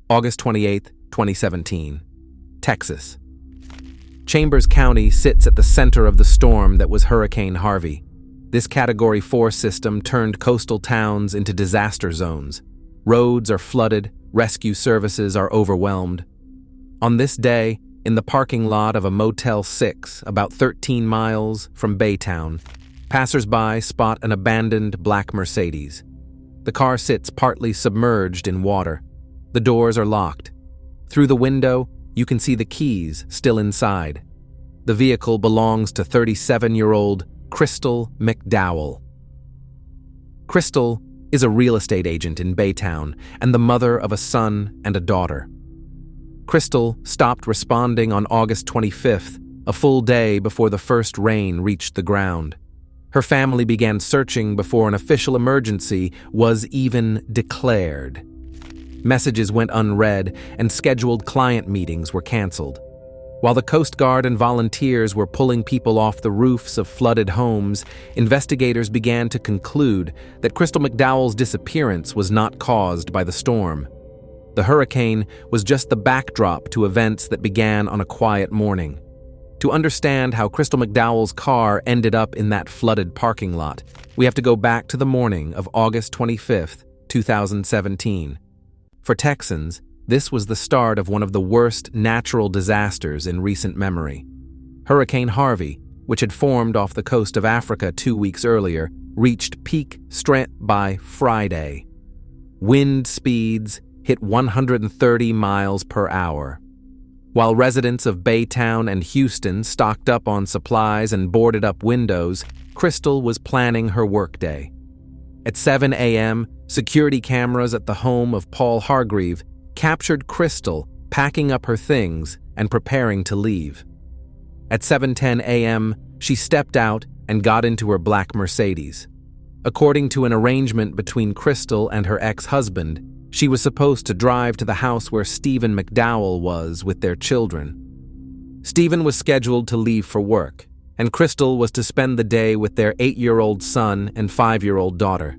August 28, 2017. Texas. Chambers County sits at the center of the storm that was Hurricane Harvey. This Category 4 system turned coastal towns into disaster zones. Roads are flooded, rescue services are overwhelmed. On this day, in the parking lot of a Motel 6, about 13 miles from Baytown, passers-by spot an abandoned black Mercedes. The car sits partly submerged in water. The doors are locked. Through the window, you can see the keys still inside. The vehicle belongs to 37-year-old Crystal McDowell. Crystal is a real estate agent in Baytown and the mother of a son and a daughter. Crystal stopped responding on August 25th, a full day before the first rain reached the ground. Her family began searching before an official emergency was even declared. Messages went unread and scheduled client meetings were canceled. While the Coast Guard and volunteers were pulling people off the roofs of flooded homes, investigators began to conclude that Crystal McDowell's disappearance was not caused by the storm. The hurricane was just the backdrop to events that began on a quiet morning. To understand how Crystal McDowell's car ended up in that flooded parking lot, we have to go back to the morning of August 25th, 2017. For Texans, this was the start of one of the worst natural disasters in recent memory. Hurricane Harvey, which had formed off the coast of Africa 2 weeks earlier, reached peak strength by Friday. Wind speeds hit 130 miles per hour. While residents of Baytown and Houston stocked up on supplies and boarded up windows, Crystal was planning her workday. At 7 a.m., security cameras at the home of Paul Hargreave captured Crystal packing up her things and preparing to leave. At 7:10 a.m., she stepped out and got into her black Mercedes. According to an arrangement between Crystal and her ex-husband, she was supposed to drive to the house where Stephen McDowell was with their children. Stephen was scheduled to leave for work, and Crystal was to spend the day with their 8-year-old son and 5-year-old daughter.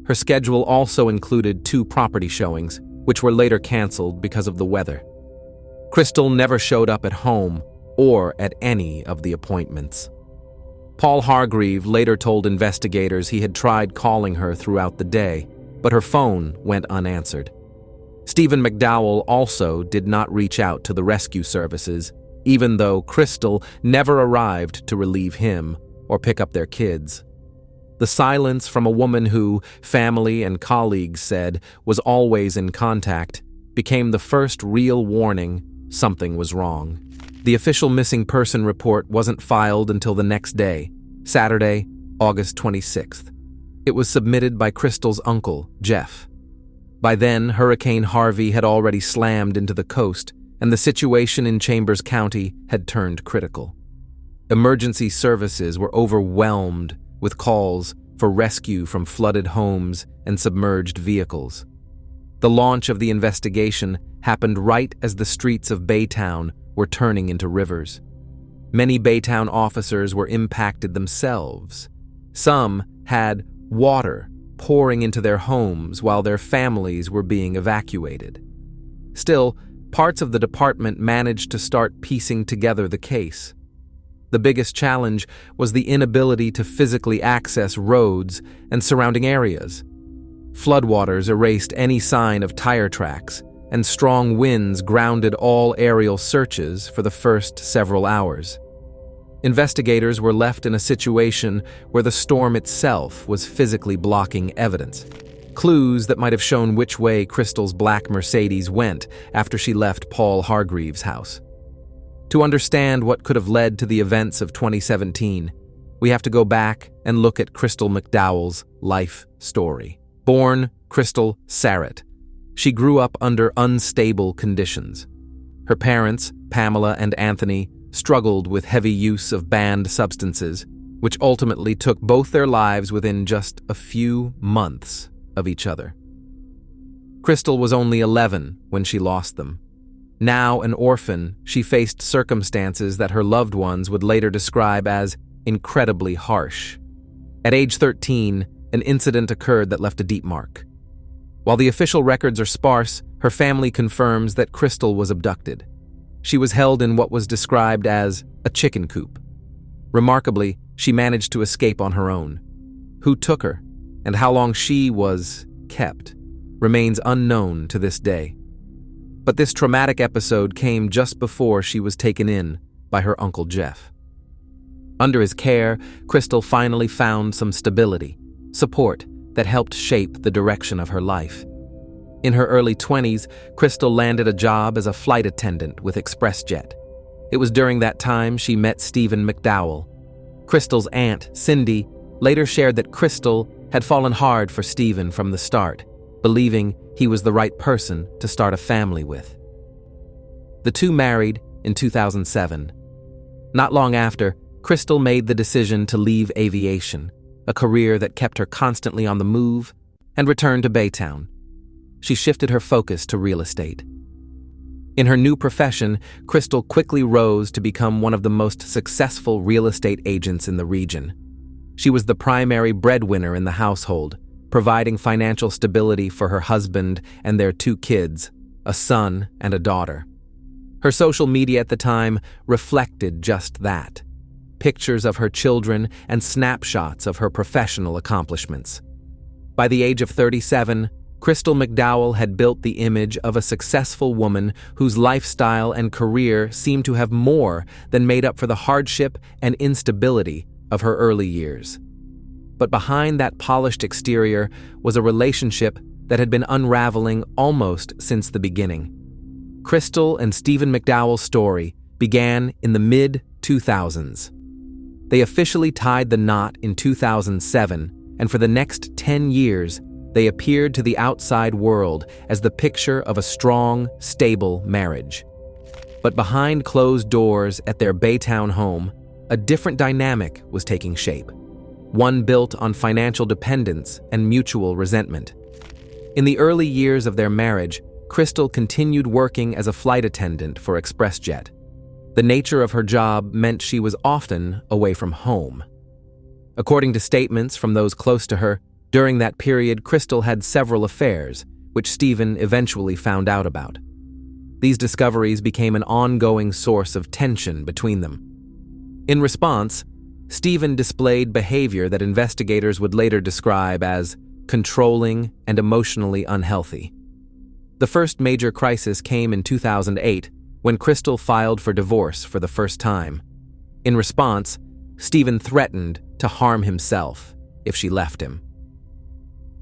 Her schedule also included 2 property showings, which were later canceled because of the weather. Crystal never showed up at home or at any of the appointments. Paul Hargreave later told investigators he had tried calling her throughout the day, but her phone went unanswered. Stephen McDowell also did not reach out to the rescue services, even though Crystal never arrived to relieve him or pick up their kids. The silence from a woman who, family and colleagues said, was always in contact, became the first real warning something was wrong. The official missing person report wasn't filed until the next day, Saturday, August 26th. It was submitted by Crystal's uncle, Jeff. By then, Hurricane Harvey had already slammed into the coast, and the situation in Chambers County had turned critical. Emergency services were overwhelmed with calls for rescue from flooded homes and submerged vehicles. The launch of the investigation happened right as the streets of Baytown were turning into rivers. Many Baytown officers were impacted themselves. Some had water pouring into their homes while their families were being evacuated. Still, parts of the department managed to start piecing together the case. The biggest challenge was the inability to physically access roads and surrounding areas. Floodwaters erased any sign of tire tracks, and strong winds grounded all aerial searches for the first several hours. Investigators were left in a situation where the storm itself was physically blocking evidence. Clues that might have shown which way Crystal's black Mercedes went after she left Paul Hargreave's house. To understand what could have led to the events of 2017, we have to go back and look at Crystal McDowell's life story. Born Crystal Sarrett, she grew up under unstable conditions. Her parents, Pamela and Anthony, struggled with heavy use of banned substances, which ultimately took both their lives within just a few months of each other. Crystal was only 11 when she lost them. Now an orphan, she faced circumstances that her loved ones would later describe as incredibly harsh. At age 13, an incident occurred that left a deep mark. While the official records are sparse, her family confirms that Crystal was abducted. She was held in what was described as a chicken coop. Remarkably, she managed to escape on her own. Who took her, and how long she was kept, remains unknown to this day. But this traumatic episode came just before she was taken in by her Uncle Jeff. Under his care, Crystal finally found some stability, support that helped shape the direction of her life. In her early 20s, Crystal landed a job as a flight attendant with ExpressJet. It was during that time she met Stephen McDowell. Crystal's aunt, Cindy, later shared that Crystal had fallen hard for Stephen from the start, believing he was the right person to start a family with. The two married in 2007. Not long after, Crystal made the decision to leave aviation, a career that kept her constantly on the move, and returned to Baytown. She shifted her focus to real estate. In her new profession, Crystal quickly rose to become one of the most successful real estate agents in the region. She was the primary breadwinner in the household, providing financial stability for her husband and their two kids, a son and a daughter. Her social media at the time reflected just that: pictures of her children and snapshots of her professional accomplishments. By the age of 37, Crystal McDowell had built the image of a successful woman whose lifestyle and career seemed to have more than made up for the hardship and instability of her early years. But behind that polished exterior was a relationship that had been unraveling almost since the beginning. Crystal and Stephen McDowell's story began in the mid-2000s. They officially tied the knot in 2007, and for the next 10 years, they appeared to the outside world as the picture of a strong, stable marriage. But behind closed doors at their Baytown home, a different dynamic was taking shape, one built on financial dependence and mutual resentment. In the early years of their marriage, Crystal continued working as a flight attendant for ExpressJet. The nature of her job meant she was often away from home. According to statements from those close to her, during that period, Crystal had several affairs, which Stephen eventually found out about. These discoveries became an ongoing source of tension between them. In response, Stephen displayed behavior that investigators would later describe as controlling and emotionally unhealthy. The first major crisis came in 2008, when Crystal filed for divorce for the first time. In response, Stephen threatened to harm himself if she left him.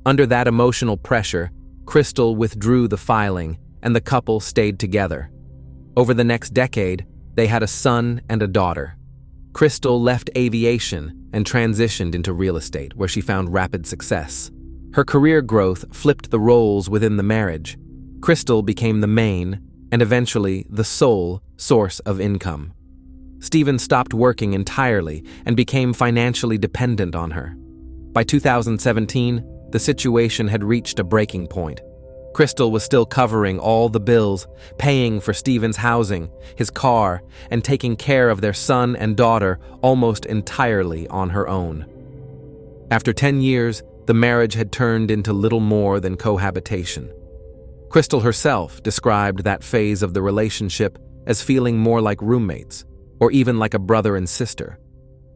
Under that emotional pressure, Crystal withdrew the filing, and the couple stayed together. Over the next decade, they had a son and a daughter. Crystal left aviation and transitioned into real estate, where she found rapid success. Her career growth flipped the roles within the marriage. Crystal became the main, and eventually the sole, source of income. Stephen stopped working entirely and became financially dependent on her. By 2017, the situation had reached a breaking point. Crystal was still covering all the bills, paying for Stephen's housing, his car, and taking care of their son and daughter almost entirely on her own. After 10 years, the marriage had turned into little more than cohabitation. Crystal herself described that phase of the relationship as feeling more like roommates, or even like a brother and sister.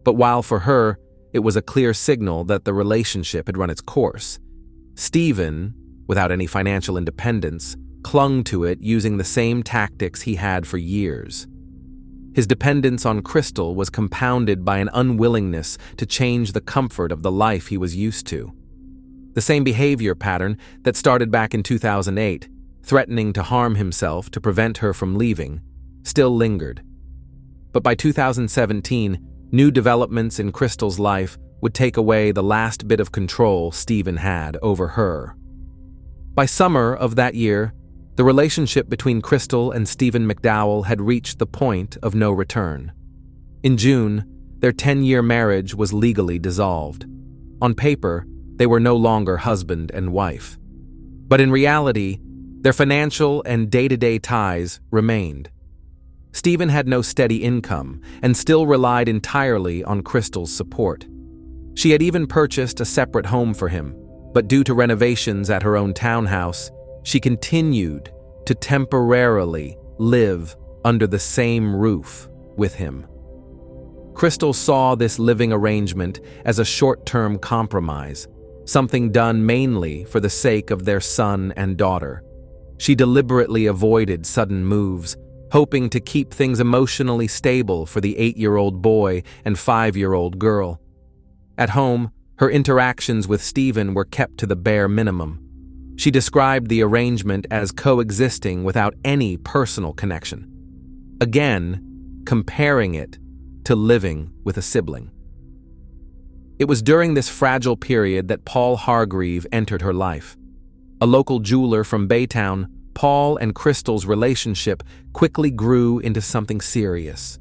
But while for her, it was a clear signal that the relationship had run its course, Stephen, without any financial independence, clung to it using the same tactics he had for years. His dependence on Crystal was compounded by an unwillingness to change the comfort of the life he was used to. The same behavior pattern that started back in 2008, threatening to harm himself to prevent her from leaving, still lingered. But by 2017, new developments in Crystal's life would take away the last bit of control Stephen had over her. By summer of that year, the relationship between Crystal and Stephen McDowell had reached the point of no return. In June, their 10-year marriage was legally dissolved. On paper, they were no longer husband and wife. But in reality, their financial and day-to-day ties remained. Stephen had no steady income and still relied entirely on Crystal's support. She had even purchased a separate home for him, But due to renovations at her own townhouse, she continued to temporarily live under the same roof with him. Crystal saw this living arrangement as a short-term compromise, something done mainly for the sake of their son and daughter. She deliberately avoided sudden moves, hoping to keep things emotionally stable for the 8-year-old boy and 5-year-old girl. At home, her interactions with Stephen were kept to the bare minimum. She described the arrangement as coexisting without any personal connection, again, comparing it to living with a sibling. It was during this fragile period that Paul Hargreave entered her life. A local jeweler from Baytown, Paul and Crystal's relationship quickly grew into something serious,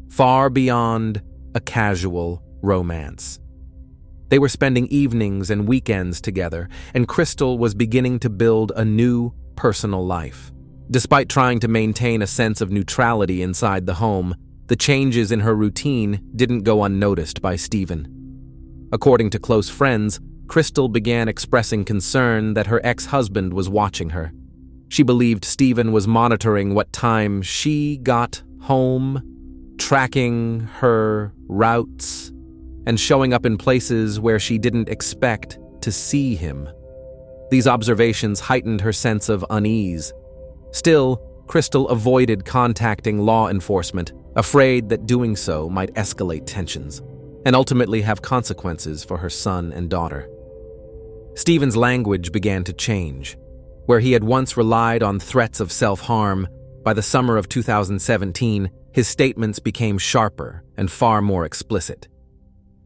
far beyond a casual romance. They were spending evenings and weekends together, and Crystal was beginning to build a new personal life. Despite trying to maintain a sense of neutrality inside the home, the changes in her routine didn't go unnoticed by Stephen. According to close friends, Crystal began expressing concern that her ex-husband was watching her. She believed Stephen was monitoring what time she got home, tracking her routes, and showing up in places where she didn't expect to see him. These observations heightened her sense of unease. Still, Crystal avoided contacting law enforcement, afraid that doing so might escalate tensions and ultimately have consequences for her son and daughter. Stephen's language began to change. Where he had once relied on threats of self-harm, by the summer of 2017, his statements became sharper and far more explicit.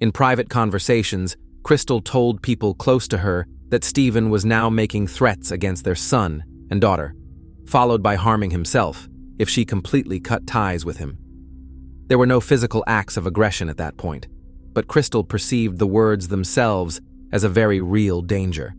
In private conversations, Crystal told people close to her that Stephen was now making threats against their son and daughter, followed by harming himself if she completely cut ties with him. There were no physical acts of aggression at that point, but Crystal perceived the words themselves as a very real danger.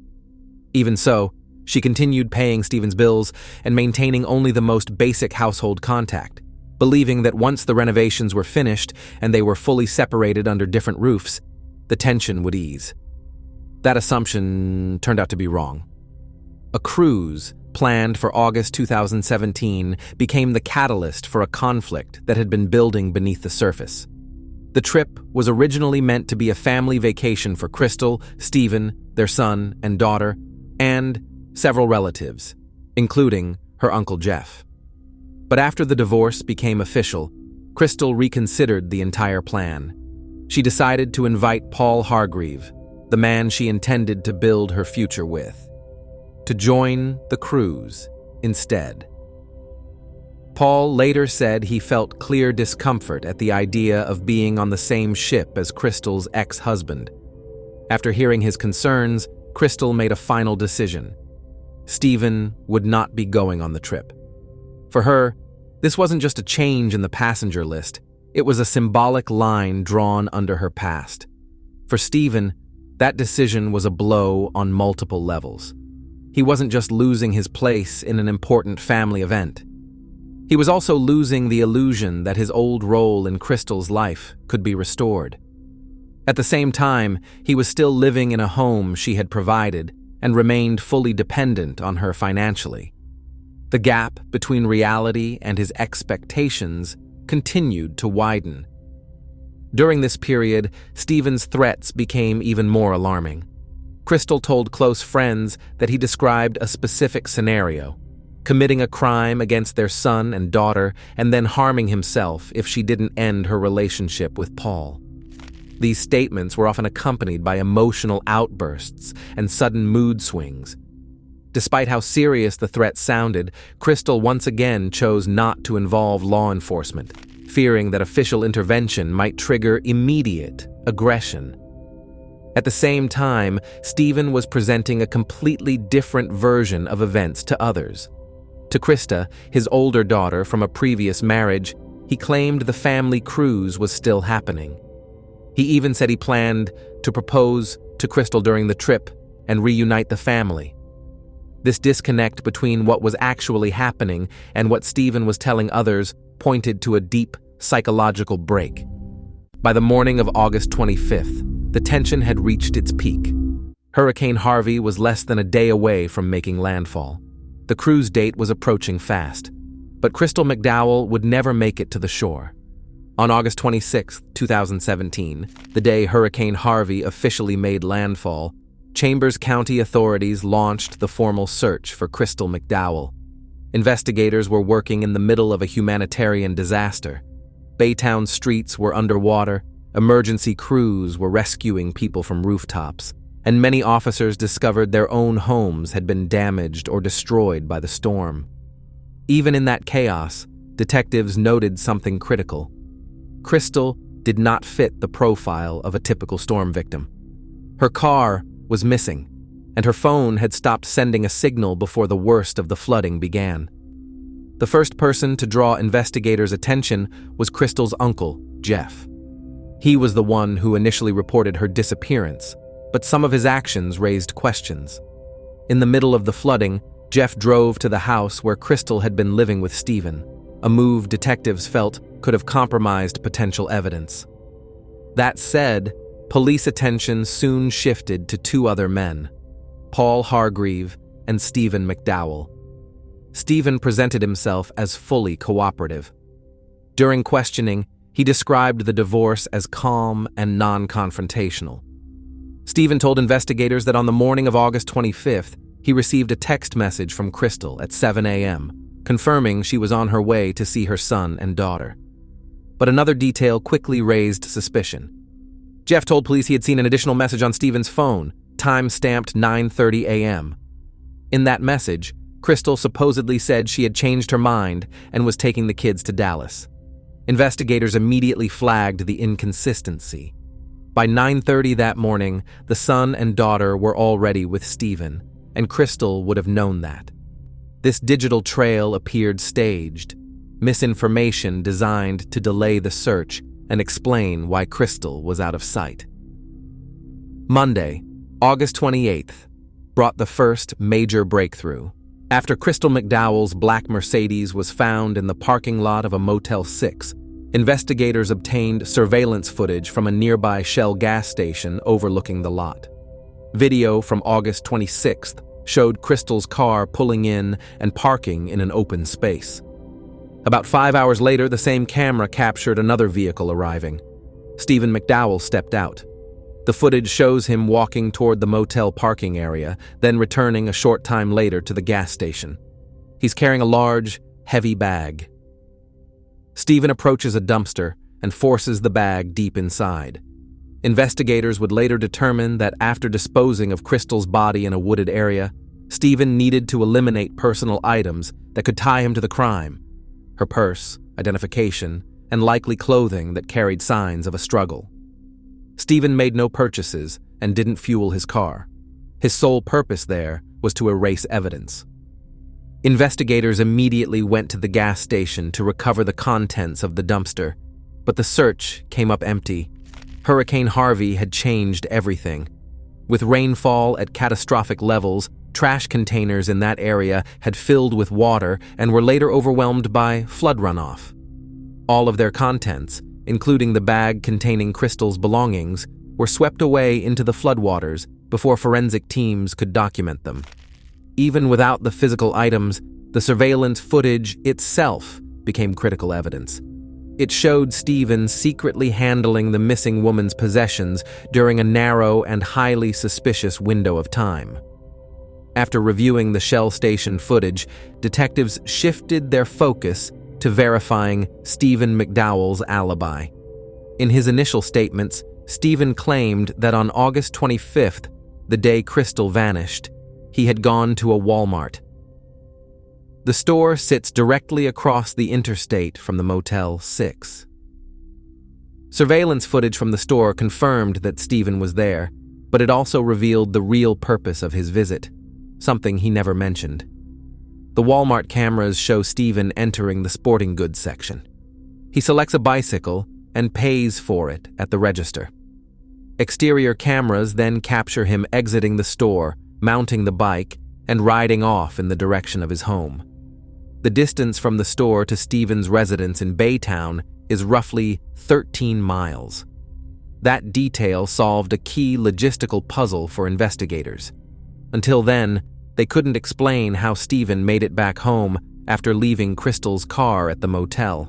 Even so, she continued paying Stephen's bills and maintaining only the most basic household contact, believing that once the renovations were finished and they were fully separated under different roofs, the tension would ease. That assumption turned out to be wrong. A cruise planned for August 2017 became the catalyst for a conflict that had been building beneath the surface. The trip was originally meant to be a family vacation for Crystal, Stephen, their son and daughter, and several relatives, including her Uncle Jeff. But after the divorce became official, Crystal reconsidered the entire plan. She decided to invite Paul Hargreave, the man she intended to build her future with, to join the cruise instead. Paul later said he felt clear discomfort at the idea of being on the same ship as Crystal's ex-husband. After hearing his concerns, Crystal made a final decision. Stephen would not be going on the trip. For her, this wasn't just a change in the passenger list, it was a symbolic line drawn under her past. For Stephen, that decision was a blow on multiple levels. He wasn't just losing his place in an important family event. He was also losing the illusion that his old role in Crystal's life could be restored. At the same time, he was still living in a home she had provided and remained fully dependent on her financially. The gap between reality and his expectations continued to widen. During this period, Stephen's threats became even more alarming. Crystal told close friends that he described a specific scenario, committing a crime against their son and daughter and then harming himself if she didn't end her relationship with Paul. These statements were often accompanied by emotional outbursts and sudden mood swings. Despite how serious the threat sounded, Crystal once again chose not to involve law enforcement, fearing that official intervention might trigger immediate aggression. At the same time, Stephen was presenting a completely different version of events to others. To Krista, his older daughter from a previous marriage, he claimed the family cruise was still happening. He even said he planned to propose to Crystal during the trip and reunite the family. This disconnect between what was actually happening and what Stephen was telling others pointed to a deep psychological break. By the morning of August 25th, the tension had reached its peak. Hurricane Harvey was less than a day away from making landfall. The cruise date was approaching fast, but Crystal McDowell would never make it to the shore. On August 26, 2017, the day Hurricane Harvey officially made landfall, Chambers County authorities launched the formal search for Crystal McDowell. Investigators were working in the middle of a humanitarian disaster. Baytown streets were underwater, emergency crews were rescuing people from rooftops, and many officers discovered their own homes had been damaged or destroyed by the storm. Even in that chaos, detectives noted something critical. Crystal did not fit the profile of a typical storm victim. Her car was missing, and her phone had stopped sending a signal before the worst of the flooding began. The first person to draw investigators' attention was Crystal's uncle, Jeff. He was the one who initially reported her disappearance, but some of his actions raised questions. In the middle of the flooding, Jeff drove to the house where Crystal had been living with Stephen, a move detectives felt could have compromised potential evidence. That said, police attention soon shifted to two other men, Paul Hargreave and Stephen McDowell. Stephen presented himself as fully cooperative. During questioning, he described the divorce as calm and non-confrontational. Stephen told investigators that on the morning of August 25th, he received a text message from Crystal at 7 a.m., confirming she was on her way to see her son and daughter. But another detail quickly raised suspicion. Jeff told police he had seen an additional message on Stephen's phone, time-stamped 9:30 a.m. In that message, Crystal supposedly said she had changed her mind and was taking the kids to Dallas. Investigators immediately flagged the inconsistency. By 9:30 that morning, the son and daughter were already with Stephen, and Crystal would have known that. This digital trail appeared staged, misinformation designed to delay the search and explain why Crystal was out of sight. Monday, August 28th, brought the first major breakthrough. After Crystal McDowell's black Mercedes was found in the parking lot of a Motel 6, investigators obtained surveillance footage from a nearby Shell gas station overlooking the lot. Video from August 26th showed Crystal's car pulling in and parking in an open space. About 5 hours later, the same camera captured another vehicle arriving. Stephen McDowell stepped out. The footage shows him walking toward the motel parking area, then returning a short time later to the gas station. He's carrying a large, heavy bag. Stephen approaches a dumpster and forces the bag deep inside. Investigators would later determine that after disposing of Crystal's body in a wooded area, Stephen needed to eliminate personal items that could tie him to the crime: her purse, identification, and likely clothing that carried signs of a struggle. Stephen made no purchases and didn't fuel his car. His sole purpose there was to erase evidence. Investigators immediately went to the gas station to recover the contents of the dumpster, but the search came up empty. Hurricane Harvey had changed everything. With rainfall at catastrophic levels, trash containers in that area had filled with water and were later overwhelmed by flood runoff. All of their contents, including the bag containing Crystal's belongings, were swept away into the floodwaters before forensic teams could document them. Even without the physical items, the surveillance footage itself became critical evidence. It showed Stephen secretly handling the missing woman's possessions during a narrow and highly suspicious window of time. After reviewing the Shell station footage, detectives shifted their focus to verifying Stephen McDowell's alibi. In his initial statements, Stephen claimed that on August 25th, the day Crystal vanished, he had gone to a Walmart. The store sits directly across the interstate from the Motel 6. Surveillance footage from the store confirmed that Stephen was there, but it also revealed the real purpose of his visit, something he never mentioned. The Walmart cameras show Stephen entering the sporting goods section. He selects a bicycle and pays for it at the register. Exterior cameras then capture him exiting the store, mounting the bike, and riding off in the direction of his home. The distance from the store to Stephen's residence in Baytown is roughly 13 miles. That detail solved a key logistical puzzle for investigators. Until then, they couldn't explain how Stephen made it back home after leaving Crystal's car at the motel.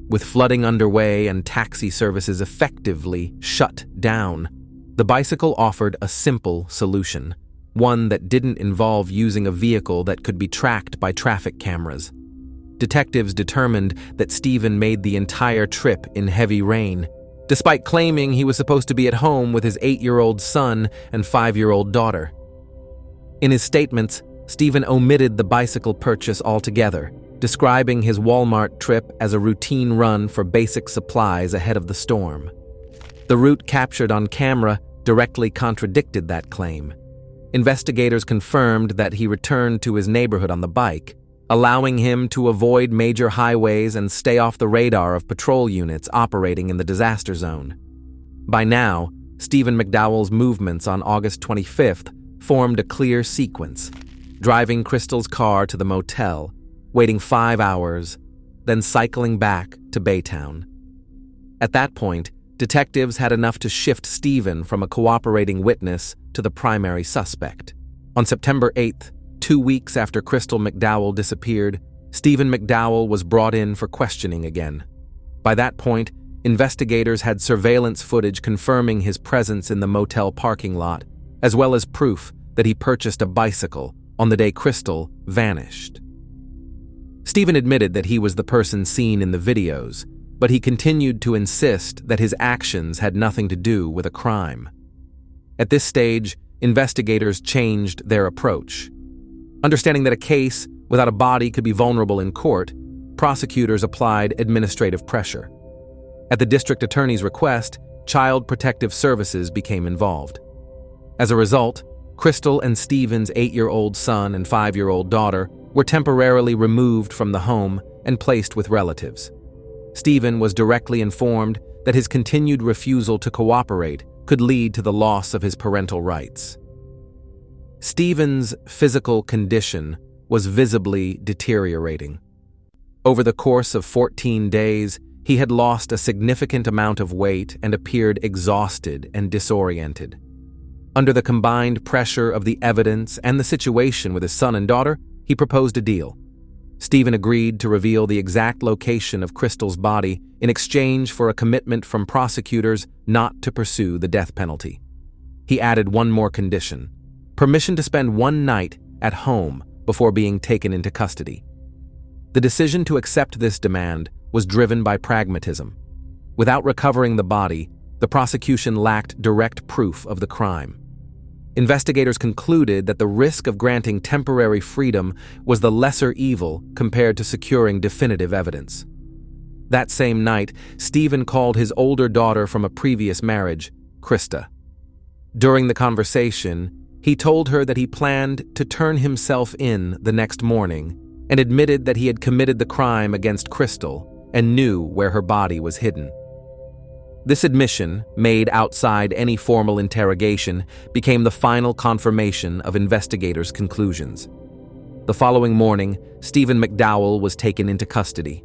With flooding underway and taxi services effectively shut down, the bicycle offered a simple solution, one that didn't involve using a vehicle that could be tracked by traffic cameras. Detectives determined that Stephen made the entire trip in heavy rain, despite claiming he was supposed to be at home with his 8-year-old son and 5-year-old daughter. In his statements, Stephen omitted the bicycle purchase altogether, describing his Walmart trip as a routine run for basic supplies ahead of the storm. The route captured on camera directly contradicted that claim. Investigators confirmed that he returned to his neighborhood on the bike, allowing him to avoid major highways and stay off the radar of patrol units operating in the disaster zone. By now, Stephen McDowell's movements on August 25th formed a clear sequence, driving Crystal's car to the motel, waiting 5 hours, then cycling back to Baytown. At that point, detectives had enough to shift Stephen from a cooperating witness to the primary suspect. On September 8th, 2 weeks after Crystal McDowell disappeared, Stephen McDowell was brought in for questioning again. By that point, investigators had surveillance footage confirming his presence in the motel parking lot, as well as proof that he purchased a bicycle on the day Crystal vanished. Stephen admitted that he was the person seen in the videos, but he continued to insist that his actions had nothing to do with a crime. At this stage, investigators changed their approach. Understanding that a case without a body could be vulnerable in court, prosecutors applied administrative pressure. At the district attorney's request, Child Protective Services became involved. As a result, Crystal and Stephen's 8-year-old son and 5-year-old daughter were temporarily removed from the home and placed with relatives. Stephen was directly informed that his continued refusal to cooperate could lead to the loss of his parental rights. Stephen's physical condition was visibly deteriorating. Over the course of 14 days, he had lost a significant amount of weight and appeared exhausted and disoriented. Under the combined pressure of the evidence and the situation with his son and daughter, he proposed a deal. Stephen agreed to reveal the exact location of Crystal's body in exchange for a commitment from prosecutors not to pursue the death penalty. He added one more condition: permission to spend one night at home before being taken into custody. The decision to accept this demand was driven by pragmatism. Without recovering the body, the prosecution lacked direct proof of the crime. Investigators concluded that the risk of granting temporary freedom was the lesser evil compared to securing definitive evidence. That same night, Stephen called his older daughter from a previous marriage, Krista. During the conversation, he told her that he planned to turn himself in the next morning and admitted that he had committed the crime against Crystal and knew where her body was hidden. This admission, made outside any formal interrogation, became the final confirmation of investigators' conclusions. The following morning, Stephen McDowell was taken into custody.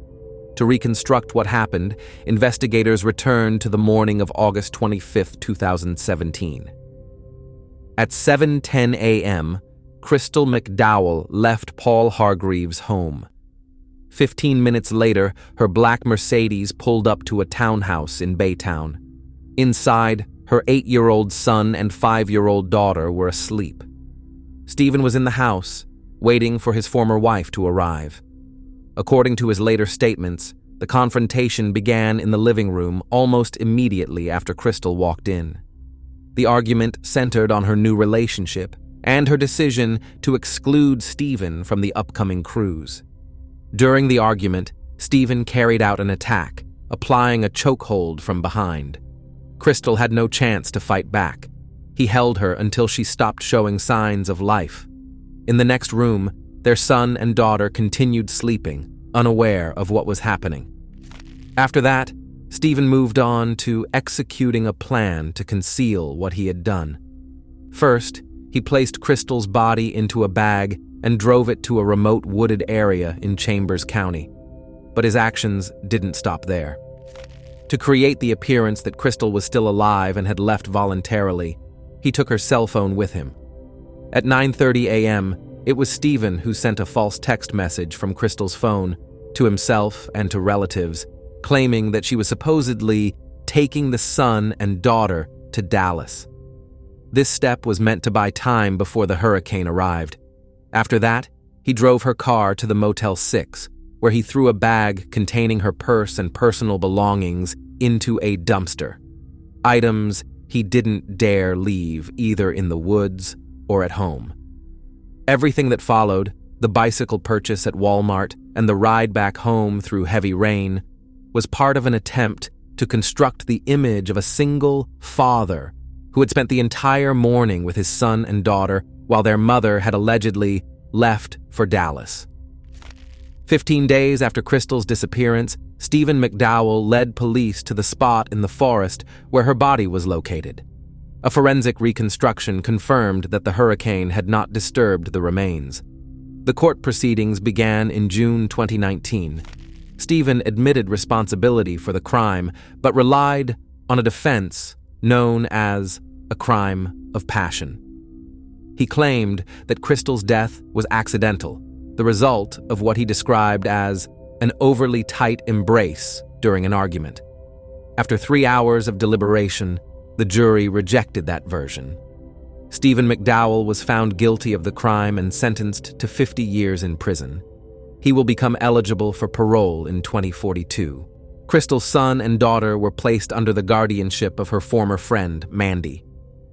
To reconstruct what happened, investigators returned to the morning of August 25, 2017. At 7:10 a.m., Crystal McDowell left Paul Hargreaves' home. 15 minutes later, her black Mercedes pulled up to a townhouse in Baytown. Inside, her 8-year-old son and 5-year-old daughter were asleep. Stephen was in the house, waiting for his former wife to arrive. According to his later statements, the confrontation began in the living room almost immediately after Crystal walked in. The argument centered on her new relationship and her decision to exclude Stephen from the upcoming cruise. During the argument, Stephen carried out an attack, applying a chokehold from behind. Crystal had no chance to fight back. He held her until she stopped showing signs of life. In the next room, their son and daughter continued sleeping, unaware of what was happening. After that, Stephen moved on to executing a plan to conceal what he had done. First, he placed Crystal's body into a bag and drove it to a remote wooded area in Chambers County. But his actions didn't stop there. To create the appearance that Crystal was still alive and had left voluntarily, he took her cell phone with him. At 9:30 a.m., it was Stephen who sent a false text message from Crystal's phone to himself and to relatives, claiming that she was supposedly taking the son and daughter to Dallas. This step was meant to buy time before the hurricane arrived. After that, he drove her car to the Motel 6, where he threw a bag containing her purse and personal belongings into a dumpster. Items he didn't dare leave either in the woods or at home. Everything that followed, the bicycle purchase at Walmart and the ride back home through heavy rain, was part of an attempt to construct the image of a single father who had spent the entire morning with his son and daughter while their mother had allegedly left for Dallas. 15 days after Crystal's disappearance, Stephen McDowell led police to the spot in the forest where her body was located. A forensic reconstruction confirmed that the hurricane had not disturbed the remains. The court proceedings began in June 2019. Stephen admitted responsibility for the crime, but relied on a defense known as a crime of passion. He claimed that Crystal's death was accidental, the result of what he described as an overly tight embrace during an argument. After 3 hours of deliberation, the jury rejected that version. Stephen McDowell was found guilty of the crime and sentenced to 50 years in prison. He will become eligible for parole in 2042. Crystal's son and daughter were placed under the guardianship of her former friend, Mandy.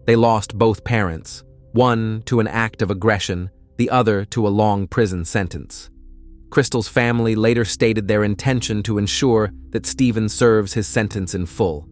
They lost both parents, one to an act of aggression, the other to a long prison sentence. Crystal's family later stated their intention to ensure that Stephen serves his sentence in full.